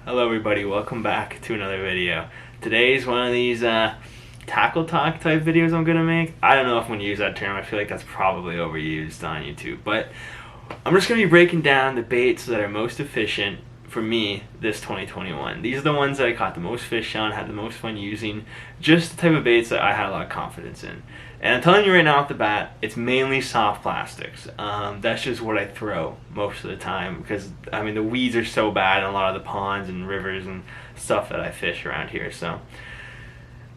Hello everybody, welcome back to another video. Today's one of these tackle talk type videos I'm gonna make. I don't know if I'm gonna use that term. I feel like that's probably overused on YouTube, but I'm just gonna be breaking down the baits that are most efficient for me this 2021. These are the ones that I caught the most fish on, had the most fun using, just the type of baits that I had a lot of confidence in. And I'm telling you right now off the bat, it's mainly soft plastics. That's just what I throw most of the time because, I mean, the weeds are so bad in a lot of the ponds and rivers and stuff that I fish around here. So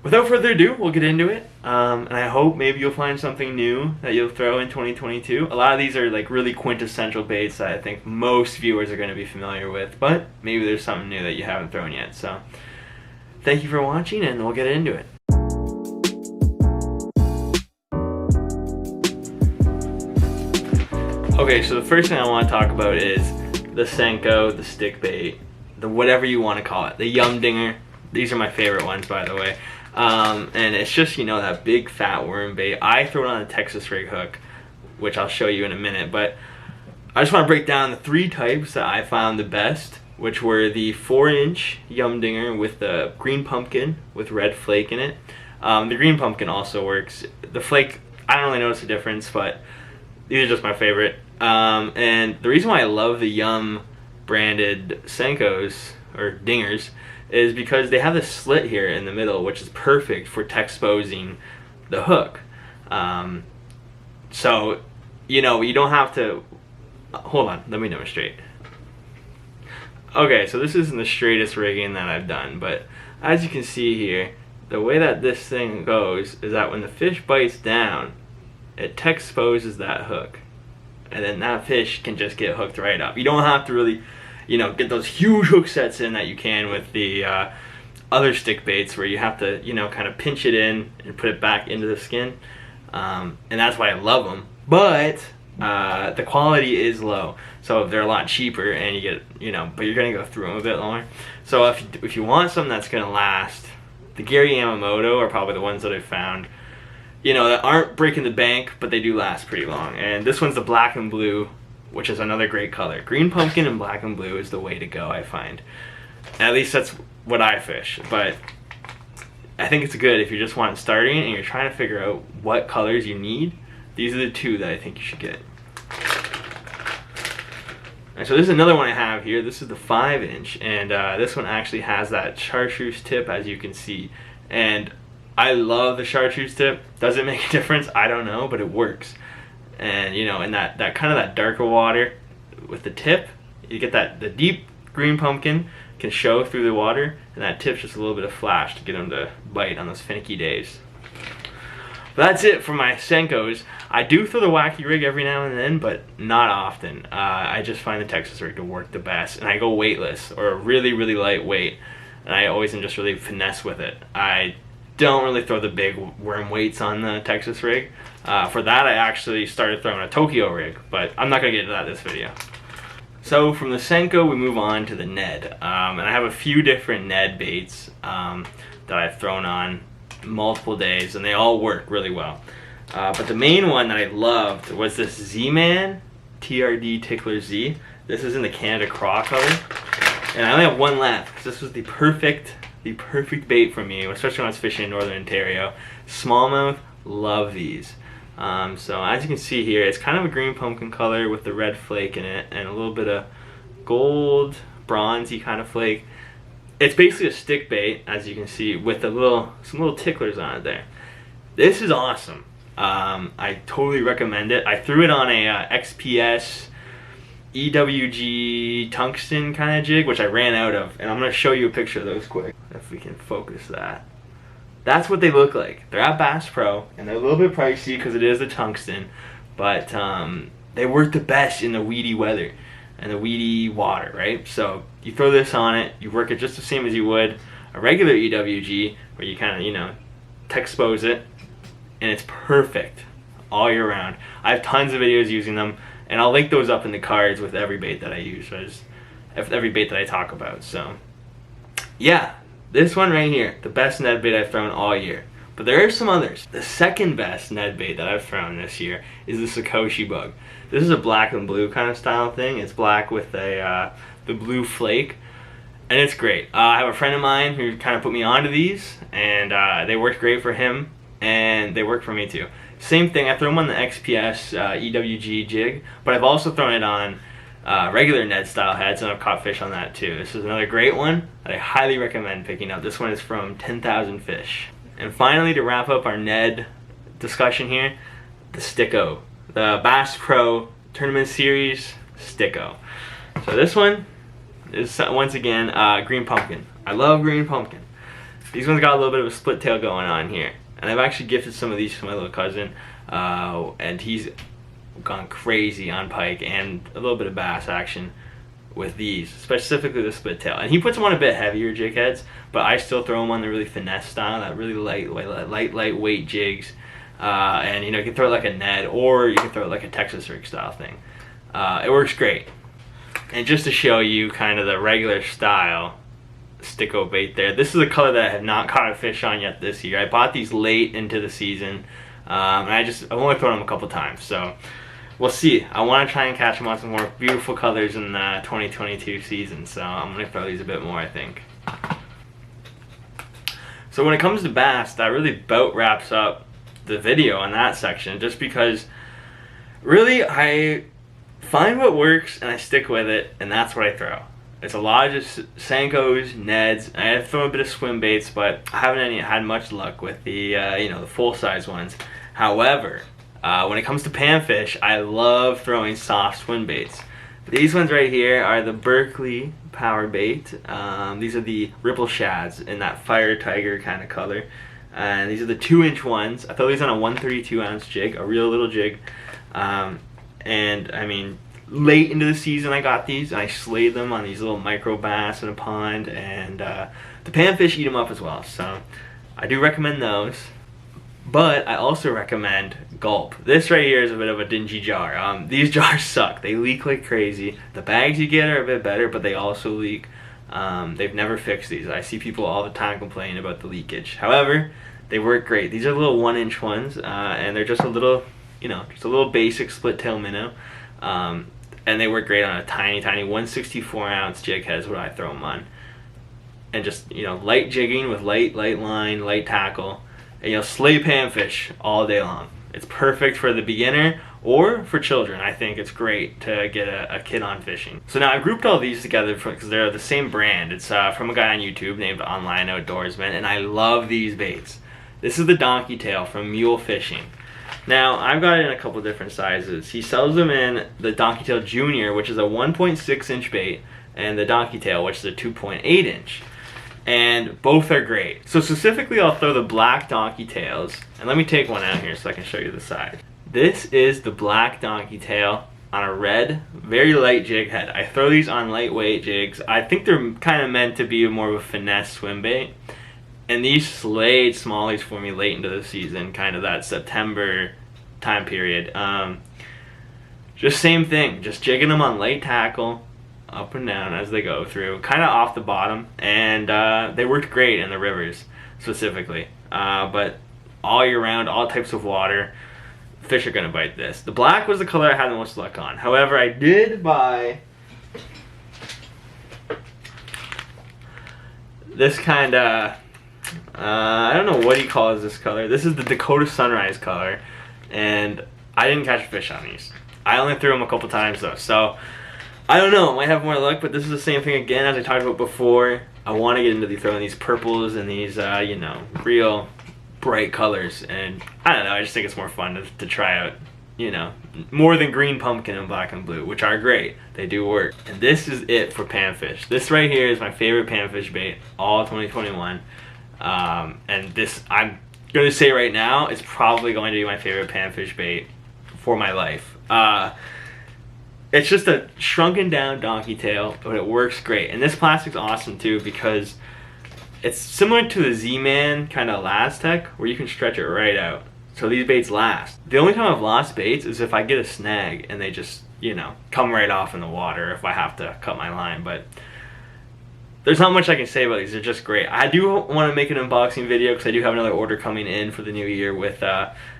without further ado, we'll get into it. And I hope maybe you'll find something new that you'll throw in 2022. A lot of these are like really quintessential baits that I think most viewers are going to be familiar with, but maybe there's something new that you haven't thrown yet. So thank you for watching and we'll get into it. Okay, so the first thing I want to talk about is the senko, the stick bait, the whatever you want to call it, the yum dinger. These are my favorite ones, by the way. And it's just, you know, that big fat worm bait. I throw it on a Texas rig hook, which I'll show you in a minute, but I just want to break down the three types that I found the best, which were the 4-inch yum dinger with the green pumpkin with red flake in it. The green pumpkin also works. The flake, I don't really notice a difference, but these are just my favorite. And the reason why I love the Yum branded senkos or dingers is because they have this slit here in the middle, which is perfect for exposing the hook. So, you know, you don't have to, hold on, let me demonstrate. Okay, so this isn't the straightest rigging that I've done, but as you can see here, the way that this thing goes is that when the fish bites down, it exposes that hook. And then that fish can just get hooked right up. You don't have to really, you know, get those huge hook sets in that you can with the other stick baits where you have to, you know, kind of pinch it in and put it back into the skin. And that's why I love them. But the quality is low. So they're a lot cheaper and you get, you know, but you're going to go through them a bit longer. So if you want something that's going to last, the Gary Yamamoto are probably the ones that I've found, you know, that aren't breaking the bank, but they do last pretty long. And this one's the black and blue, which is another great color. Green pumpkin and black and blue is the way to go, I find. At least that's what I fish. But I think it's good if you're just wanting starting and you're trying to figure out what colors you need. These are the two that I think you should get. And so this is another one I have here. This is the 5-inch, and this one actually has that chartreuse tip, as you can see. And I love the chartreuse tip. Does it make a difference? I don't know, but it works. And you know, in that kind of that darker water with the tip, you get that the deep green pumpkin can show through the water, and that tip's just a little bit of flash to get them to bite on those finicky days. But that's it for my senkos. I do throw the wacky rig every now and then, but not often. I just find the Texas rig to work the best, and I go weightless or really, really light weight, and I always am just really finesse with it. I don't really throw the big worm weights on the Texas rig. For that, I actually started throwing a Tokyo rig, but I'm not going to get into that in this video. So from the senko, we move on to the Ned. And I have a few different Ned baits that I've thrown on multiple days, and they all work really well. But the main one that I loved was this Z-Man TRD TicklerZ. This is in the Canada Craw color. And I only have one left because this was the perfect bait for me, especially when I was fishing in northern Ontario. Smallmouth, love these. So as you can see here, it's kind of a green pumpkin color with the red flake in it and a little bit of gold, bronzy kind of flake. It's basically a stick bait, as you can see, with some little ticklers on it there. This is awesome. I totally recommend it. I threw it on a XPS EWG tungsten kind of jig, which I ran out of, and I'm going to show you a picture of those quick if we can focus that. That's what they look like. They're at Bass Pro, and they're a little bit pricey because it is a tungsten, but they work the best in the weedy weather and the weedy water, right? So you throw this on it, you work it just the same as you would a regular EWG, where you kind of, you know, expose it, and it's perfect all year round. I have tons of videos using them, and I'll link those up in the cards with every bait that I use, every bait that I talk about. So yeah, this one right here, the best Ned bait I've thrown all year. But there are some others. The second best Ned bait that I've thrown this year is the Sukoshi Bug. This is a black and blue kind of style thing. It's black with a the blue flake. and it's great. I have a friend of mine who kind of put me onto these, and they worked great for him, and they work for me too. Same thing, I throw them on the XPS EWG jig, but I've also thrown it on regular Ned style heads, and I've caught fish on that too. This is another great one that I highly recommend picking up. This one is from 10,000 Fish. And finally, to wrap up our Ned discussion here, the stik-o, the Bass Pro Tournament Series stik-o. So this one is once again green pumpkin. I love green pumpkin. These ones got a little bit of a split tail going on here. And I've actually gifted some of these to my little cousin, and he's gone crazy on pike and a little bit of bass action with these, specifically the split tail. And he puts them on a bit heavier jig heads, but I still throw them on the really finesse style, that really lightweight jigs. And you know, you can throw it like a Ned, or you can throw it like a Texas rig style thing. It works great. And just to show you kind of the regular style stik-o bait there. This is a color that I have not caught a fish on yet this year. I bought these late into the season, and I've only thrown them a couple times, so we'll see. I want to try and catch them on some more beautiful colors in the 2022 season, so I'm going to throw these a bit more, I think. So when it comes to bass, that really about wraps up the video on that section, just because really I find what works and I stick with it, and that's what I throw. It's a lot of just senkos, Neds. I have thrown a bit of swim baits, but I haven't had much luck with the you know, the full size ones. However, when it comes to panfish, I love throwing soft swim baits. These ones right here are the BERKLEY POWERBAIT. These are the ripple shads in that fire tiger kind of color. And these are the 2-inch ones. I throw these on a 132-ounce jig, a real little jig. And I mean, late into the season I got these, and I slayed them on these little micro bass in a pond, and the panfish eat them up as well, so I do recommend those. But I also recommend GULP. This right here is a bit of a dingy jar. These jars suck. They leak like crazy. The bags you get are a bit better, but they also leak. They've never fixed these. I see people all the time complaining about the leakage. However, they work great. These are little 1-inch ones, and they're just a little, you know, just a little basic split tail minnow. And they work great on a tiny 164-ounce jig head is what I throw them on. And just, you know, light jigging with light line, light tackle, and you'll slay panfish all day long. It's perfect for the beginner or for children. I think it's great to get a kid on fishing. So now I've grouped all these together because they're the same brand. It's from a guy on YouTube named Online Outdoorsman, and I love these baits. This is the donkey tail from Mule Fishing. Now, I've got it in a couple different sizes. He sells them in the Donkey Tail Junior, which is a 1.6-inch bait, and the Donkey Tail, which is a 2.8-inch. And both are great. So specifically, I'll throw the black Donkey Tails. And let me take one out here so I can show you the size. This is the black Donkey Tail on a red, very light jig head. I throw these on lightweight jigs. I think they're kind of meant to be more of a finesse swim bait. And these slayed smallies for me late into the season, kind of that September time period. Just same thing, just jigging them on light tackle, up and down as they go through, kind of off the bottom. And they worked great in the rivers, specifically. But all year round, all types of water, fish are going to bite this. The black was the color I had the most luck on. However, I did buy this kind of... I don't know what he calls this color. This is the Dakota Sunrise color, and I didn't catch a fish on these. I only threw them a couple times though, so I don't know. I might have more luck, but this is the same thing again as I talked about before. I want to get into throwing these purples and these, you know, real bright colors, and I don't know. I just think it's more fun to try out, you know, more than green pumpkin and black and blue, which are great. They do work. And this is it for panfish. This right here is my favorite panfish bait all 2021. And this, I'm going to say right now, is probably going to be my favorite panfish bait for my life. It's just a shrunken down donkey tail, but it works great. And this plastic's awesome too because it's similar to the Z-Man kind of Last Tech, where you can stretch it right out. So these baits last. The only time I've lost baits is if I get a snag and they just, you know, come right off in the water if I have to cut my line. But there's not much I can say about these. They're just great. I do want to make an unboxing video because I do have another order coming in for the new year with,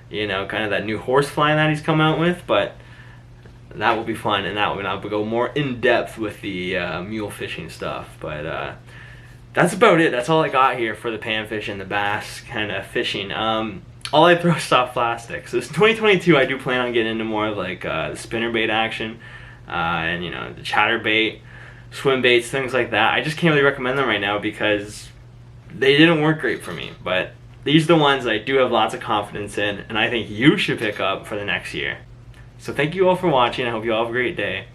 you know, kind of that new horse fly that he's come out with. But that will be fun, and that will I'll go more in depth with the mule fishing stuff. But that's about it. That's all I got here for the panfish and the bass kind of fishing. All I throw is soft plastic. So this 2022, I do plan on getting into more of like the spinnerbait action, and you know, the chatterbait, swim baits, things like that. I just can't really recommend them right now because they didn't work great for me. But these are the ones I do have lots of confidence in, and I think you should pick up for the next year. So thank you all for watching. I hope you all have a great day.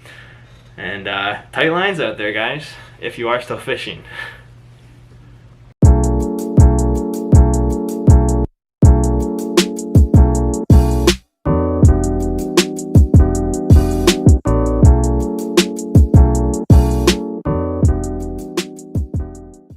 And tight lines out there, guys, if you are still fishing.